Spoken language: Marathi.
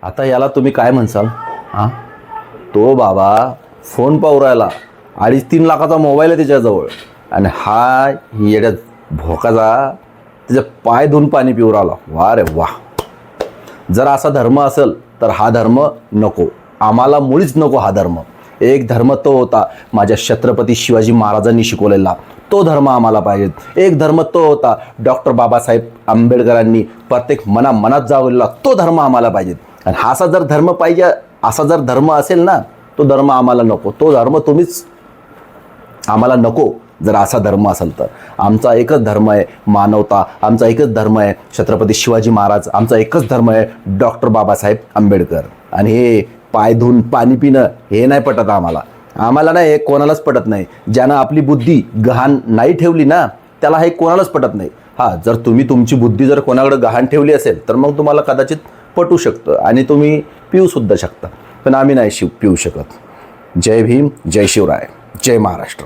आता याला तुम्ही काय म्हणसाल? हां, तो बाबा फोन पाहू राहिला, 2.5-3 लाखाचा मोबाईल आहे त्याच्याजवळ, आणि हा येड्या भोकाचा त्याचे पाय धुवून पाणी पिऊ राहिला. वा रे वा. जर असा धर्म असेल तर हा धर्म नको, आम्हाला मुळीच नको हा धर्म. एक धर्म तो होता माझ्या छत्रपती शिवाजी महाराजांनी शिकवलेला, तो धर्म आम्हाला पाहिजे. एक धर्म तो होता डॉक्टर बाबासाहेब आंबेडकरांनी प्रत्येक मनात जावलेला, तो धर्म आम्हाला पाहिजे. आणि असा जर धर्म पाहिजे, असा जर धर्म असेल ना, तो धर्म आम्हाला नको. तो धर्म तुम्हीच आम्हाला नको. जर असा धर्म असेल तर आमचा एकच धर्म आहे मानवता, आमचा एकच धर्म आहे छत्रपती शिवाजी महाराज, आमचा एकच धर्म आहे डॉक्टर बाबासाहेब आंबेडकर. आणि हे पाय धुवून पाणी पिणं हे नाही पटत आम्हाला. आम्हाला नाही, हे कोणालाच पटत नाही. ज्यानं आपली बुद्धी गहाण नाही ठेवली ना, त्याला हे कोणालाच पटत नाही. हां, जर तुम्ही तुमची बुद्धी जर कोणाकडे गहाण ठेवली असेल तर मग तुम्हाला कदाचित पटू शकतं आणि तुम्ही पिऊसुद्धा शकता, पण आम्ही नाही पिऊ शकत. जय भीम, जय शिवराय, जय महाराष्ट्र.